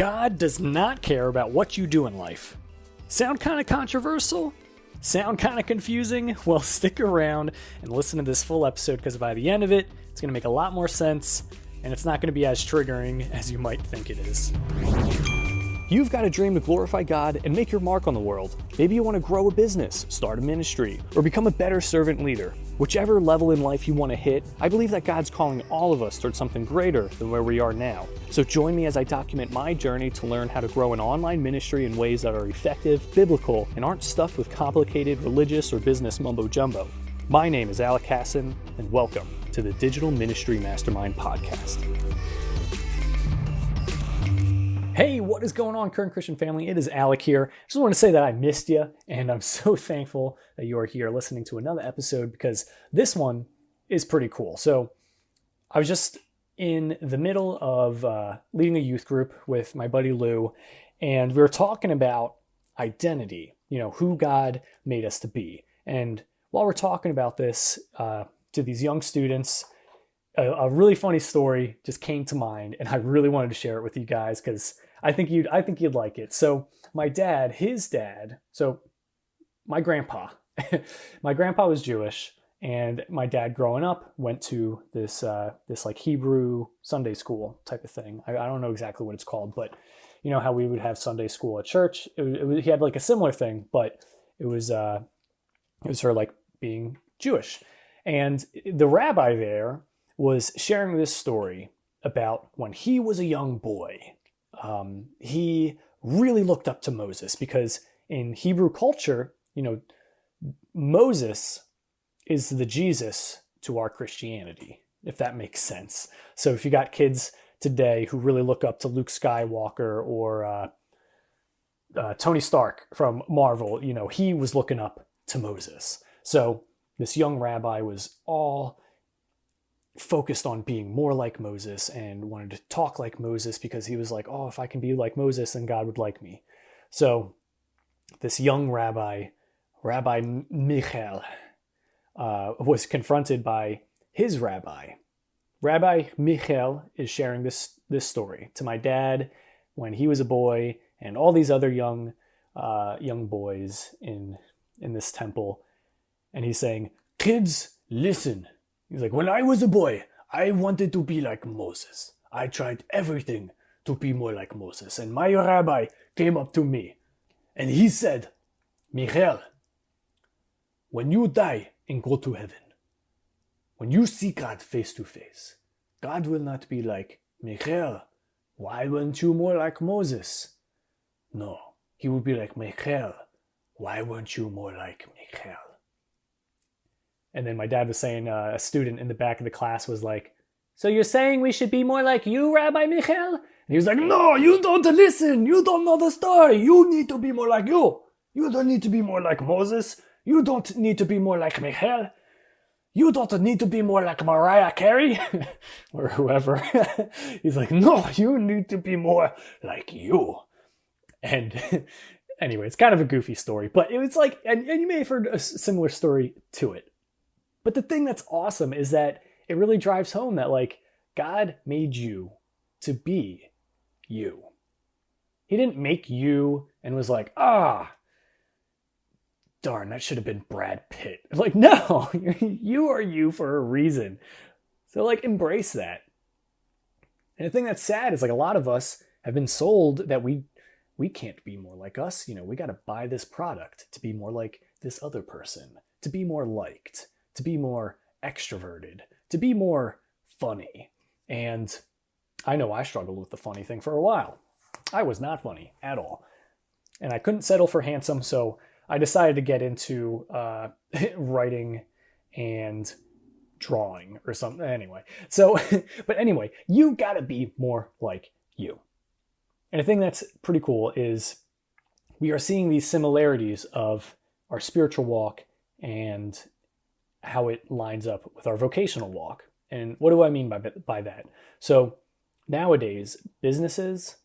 God does not care about what you do in life. Sound kind of controversial? Sound kind of confusing? Well, stick around and listen to this full episode because by the end of it, it's going to make a lot more sense and it's not going to be as triggering as you might think it is. You've got a dream to glorify God and make your mark on the world. Maybe you want to grow a business, start a ministry, or become a better servant leader. Whichever level in life you want to hit, I believe that God's calling all of us towards something greater than where we are now. So join me as I document my journey to learn how to grow an online ministry in ways that are effective, biblical, and aren't stuffed with complicated religious or business mumbo-jumbo. My name is Alec Kassan, and welcome to the Digital Ministry Mastermind Podcast. Hey, what is going on, Current Christian family? It is Alec here. Just want to say that I missed you, and I'm so thankful that you are here listening to another episode because this one is pretty cool. So I was just in the middle of leading a youth group with my buddy Lou, and we were talking about identity, who God made us to be. And while we're talking about this to these young students, a really funny story just came to mind, and I really wanted to share it with you guys because I think you'd like it. So my grandpa, my grandpa was Jewish, and my dad growing up went to this like Hebrew Sunday school type of thing. I don't know exactly what it's called, but you know how we would have Sunday school at church. He had like a similar thing, but it was for like being Jewish, and the rabbi there was sharing this story about when he was a young boy. He really looked up to Moses because in Hebrew culture, Moses is the Jesus to our Christianity, if that makes sense. So if you got kids today who really look up to Luke Skywalker or Tony Stark from Marvel, he was looking up to Moses. So this young rabbi was all focused on being more like Moses and wanted to talk like Moses because he was like, oh, if I can be like Moses, then God would like me. So this young Rabbi Michael, was confronted by his rabbi. Rabbi Michael is sharing this story to my dad when he was a boy and all these other young boys in this temple. And he's saying, kids, listen. He's like, when I was a boy, I wanted to be like Moses. I tried everything to be more like Moses. And my rabbi came up to me and he said, Michael, when you die and go to heaven, when you see God face to face, God will not be like, Michael, why weren't you more like Moses? No, he will be like, Michael, why weren't you more like Michael? And then my dad was saying, a student in the back of the class was like, so you're saying we should be more like you, Rabbi Michael? And he was like, no, you don't listen. You don't know the story. You need to be more like you. You don't need to be more like Moses. You don't need to be more like Michael. You don't need to be more like Mariah Carey or whoever. He's like, no, you need to be more like you. And anyway, it's kind of a goofy story, but it was like, and you may have heard a similar story to it. But the thing that's awesome is that it really drives home that like God made you to be you. He didn't make you and was like, darn, that should have been Brad Pitt. Like, no, you are you for a reason. So like embrace that. And the thing that's sad is like a lot of us have been sold that we can't be more like us. We got to buy this product to be more like this other person, to be more liked, to be more extroverted, to be more funny. And I know I struggled with the funny thing for a while. I was not funny at all. And I couldn't settle for handsome, so I decided to get into writing and drawing or something. Anyway, but anyway, you gotta be more like you. And the thing that's pretty cool is we are seeing these similarities of our spiritual walk and how it lines up with our vocational walk. And what do I mean by that? So nowadays, businesses,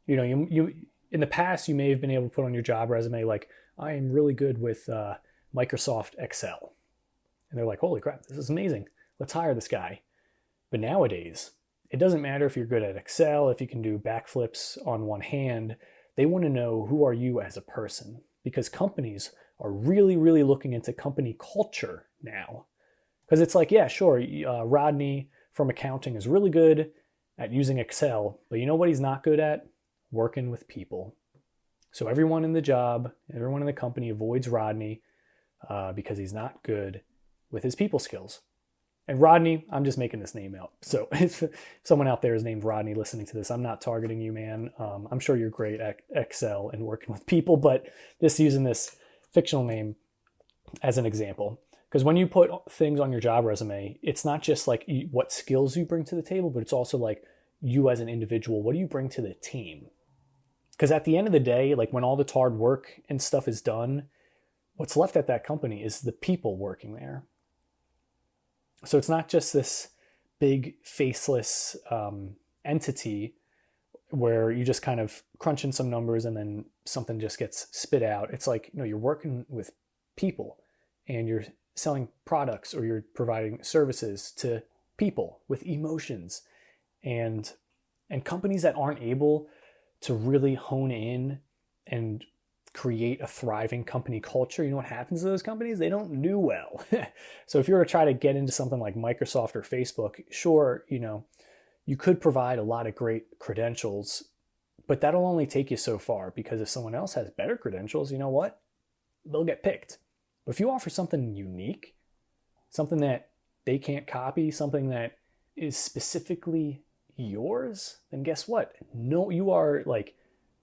you in the past, you may have been able to put on your job resume, like, I am really good with Microsoft Excel. And they're like, holy crap, this is amazing. Let's hire this guy. But nowadays, It doesn't matter if you're good at Excel, if you can do backflips on one hand. They want to know, who are you as a person? Because companies are really, really looking into company culture now. Because it's like, yeah, sure, Rodney from accounting is really good at using Excel, but you know what he's not good at? Working with people. So everyone in the job, everyone in the company avoids Rodney because he's not good with his people skills. And Rodney, I'm just making this name out. So if someone out there is named Rodney listening to this, I'm not targeting you, man. I'm sure you're great at Excel and working with people, but just using this fictional name as an example. Because when you put things on your job resume, it's not just like what skills you bring to the table, but it's also like you as an individual, what do you bring to the team? Because at the end of the day, like when all the hard work and stuff is done, what's left at that company is the people working there. So it's not just this big faceless entity where you just kind of crunch in some numbers and then something just gets spit out. It's like, no, you're working with people and you're selling products or you're providing services to people with emotions. And companies that aren't able to really hone in and create a thriving company culture, you know what happens to those companies? They don't do well. So if you were to try to get into something like Microsoft or Facebook, sure, you could provide a lot of great credentials, but that'll only take you so far, because if someone else has better credentials, you know what? They'll get picked. But if you offer something unique, something that they can't copy, something that is specifically yours, then guess what? No, you are like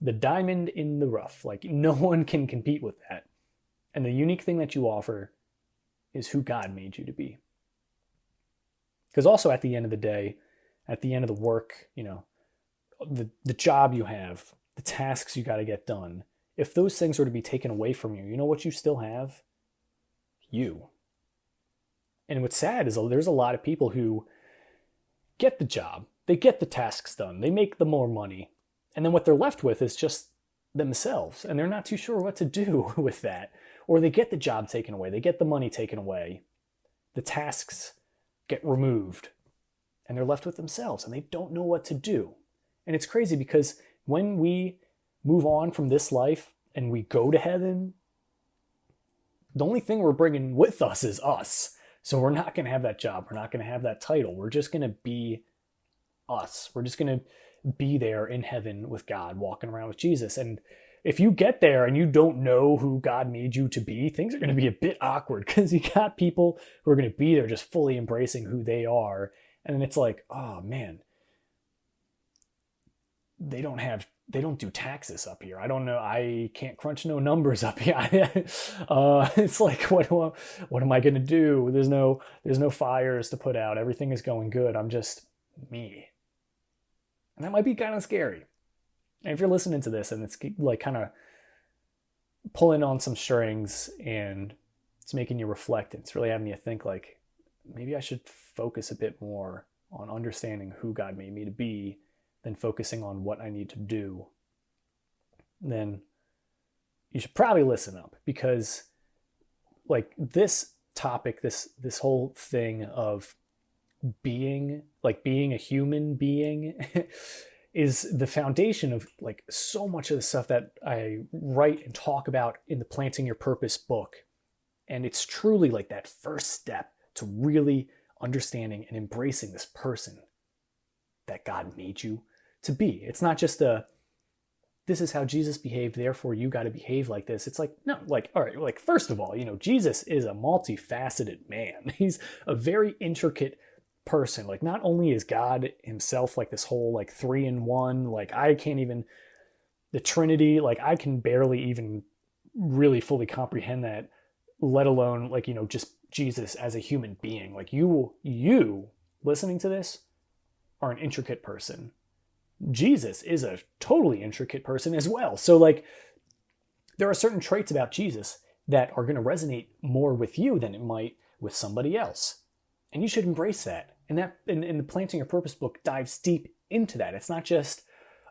the diamond in the rough. Like no one can compete with that. And the unique thing that you offer is who God made you to be. Because also at the end of the day, at the end of the work, the job you have, the tasks you got to get done, if those things were to be taken away from you, you know what you still have? You. And what's sad is there's a lot of people who get the job, they get the tasks done, they make the more money, and then what they're left with is just themselves, and they're not too sure what to do with that. Or they get the job taken away, they get the money taken away, the tasks get removed, and they're left with themselves, and they don't know what to do. And it's crazy because when we move on from this life and we go to heaven, the only thing we're bringing with us is us. So we're not going to have that job. We're not going to have that title. We're just going to be us. We're just going to be there in heaven with God, walking around with Jesus. And if you get there and you don't know who God made you to be, things are going to be a bit awkward, because you got people who are going to be there just fully embracing who they are. And then it's like, oh man, they don't do taxes up here. I don't know. I can't crunch no numbers up here. It's like, what am I going to do? There's no fires to put out. Everything is going good. I'm just me. And that might be kind of scary. And if you're listening to this and it's like kind of pulling on some strings and it's making you reflect, and it's really having you think like, maybe I should focus a bit more on understanding who God made me to be than focusing on what I need to do, then you should probably listen up, because like this topic, this whole thing of being a human being is the foundation of like so much of the stuff that I write and talk about in the Planting Your Purpose book. And it's truly like that first step to really understanding and embracing this person that God made you to be. It's not just this is how Jesus behaved, therefore you got to behave like this. It's like, no, like, all right, like, first of all, Jesus is a multifaceted man. He's a very intricate person. Like, not only is God himself like this whole like 3-in-1, like I can't even, the Trinity, like I can barely even really fully comprehend that, let alone like, just Jesus as a human being. Like you listening to this are an intricate person. Jesus is a totally intricate person as well. So like there are certain traits about Jesus that are going to resonate more with you than it might with somebody else. And you should embrace that. And that in the Planting Your Purpose book dives deep into that. It's not just,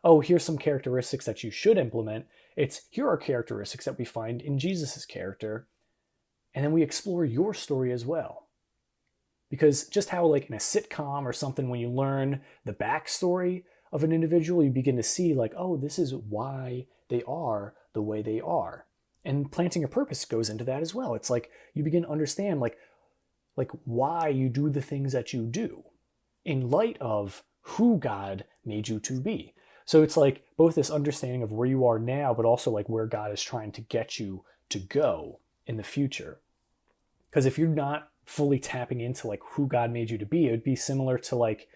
oh, here's some characteristics that you should implement. It's, here are characteristics that we find in Jesus's character. And then we explore your story as well. Because just how like in a sitcom or something, when you learn the backstory of an individual, you begin to see like, oh, this is why they are the way they are. And planting your purpose goes into that as well. It's like you begin to understand like why you do the things that you do in light of who God made you to be. So it's like both this understanding of where you are now, but also like where God is trying to get you to go in the future. Because if you're not fully tapping into like who God made you to be, it would be similar to like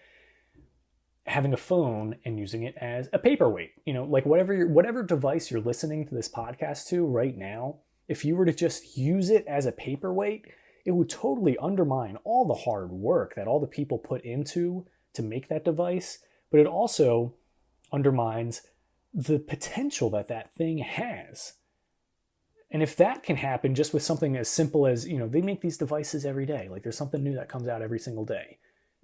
having a phone and using it as a paperweight. You know, like whatever device you're listening to this podcast to right now, if you were to just use it as a paperweight, it would totally undermine all the hard work that all the people put into to make that device. But it also undermines the potential that that thing has. And if that can happen just with something as simple as, you know, they make these devices every day. Like there's something new that comes out every single day.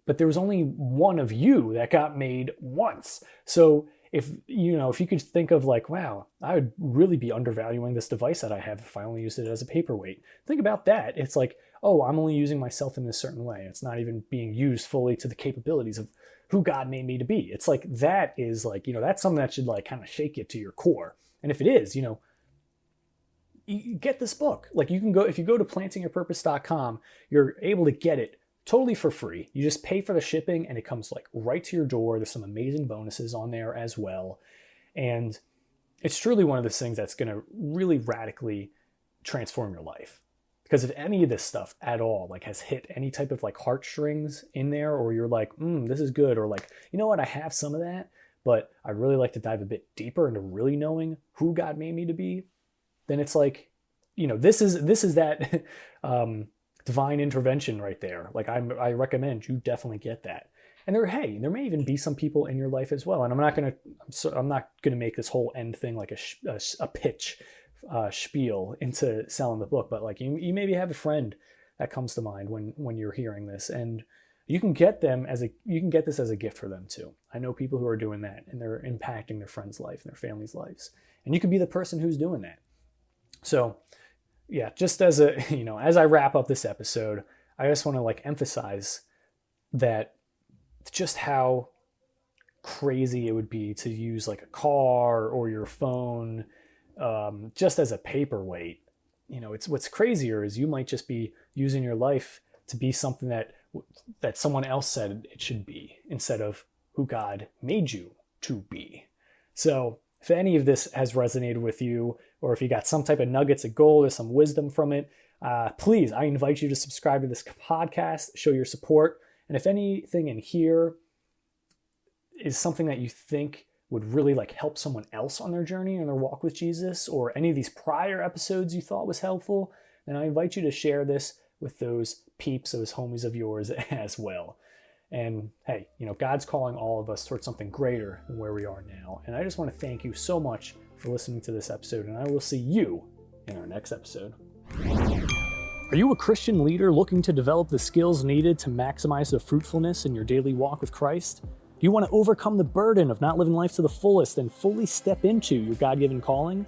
But there was only one of you that got made once. So if you could think of like, wow, I would really be undervaluing this device that I have if I only used it as a paperweight. Think about that. It's like, oh, I'm only using myself in this certain way. It's not even being used fully to the capabilities of who God made me to be. It's like, that is like, that's something that should like kind of shake you to your core. And if it is, you get this book. Like if you go to plantingyourpurpose.com, you're able to get it totally for free. You just pay for the shipping and it comes like right to your door. There's some amazing bonuses on there as well. And it's truly one of those things that's going to really radically transform your life. Because if any of this stuff at all like has hit any type of like heartstrings in there, or you're like, this is good, or like, you know what, I have some of that, but I really like to dive a bit deeper into really knowing who God made me to be, then it's like, this is that divine intervention right there. Like I recommend you definitely get that. And there may even be some people in your life as well. And I'm not gonna make this whole end thing like a pitch spiel into selling the book, but like you maybe have a friend that comes to mind when you're hearing this, and you can get this as a gift for them too. I know people who are doing that, and they're impacting their friends' life and their family's lives, and you could be the person who's doing that. So yeah, just as as I wrap up this episode, I just want to like emphasize that just how crazy it would be to use like a car or your phone just as a paperweight. It's what's crazier is you might just be using your life to be something that someone else said it should be instead of who God made you to be. So if any of this has resonated with you, or if you got some type of nuggets of gold or some wisdom from it, please, I invite you to subscribe to this podcast, show your support. And if anything in here is something that you think would really like help someone else on their journey and their walk with Jesus, or any of these prior episodes you thought was helpful, then I invite you to share this with those peeps, those homies of yours as well. And hey, God's calling all of us towards something greater than where we are now. And I just want to thank you so much for listening to this episode, and I will see you in our next episode. Are you a Christian leader looking to develop the skills needed to maximize the fruitfulness in your daily walk with Christ? Do you want to overcome the burden of not living life to the fullest and fully step into your God-given calling?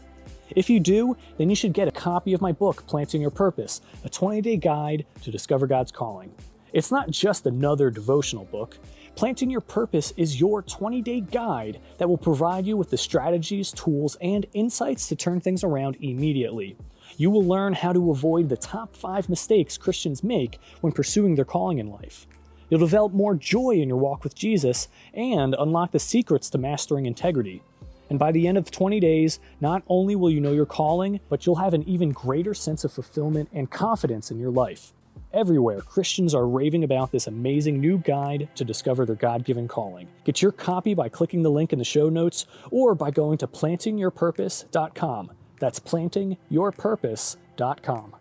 If you do, then you should get a copy of my book, Planting Your Purpose, a 20-day guide to discover God's calling. It's not just another devotional book. Planting Your Purpose is your 20-day guide that will provide you with the strategies, tools, and insights to turn things around immediately. You will learn how to avoid the top 5 mistakes Christians make when pursuing their calling in life. You'll develop more joy in your walk with Jesus and unlock the secrets to mastering integrity. And by the end of 20 days, not only will you know your calling, but you'll have an even greater sense of fulfillment and confidence in your life. Everywhere, Christians are raving about this amazing new guide to discover their God-given calling. Get your copy by clicking the link in the show notes or by going to plantingyourpurpose.com. That's plantingyourpurpose.com.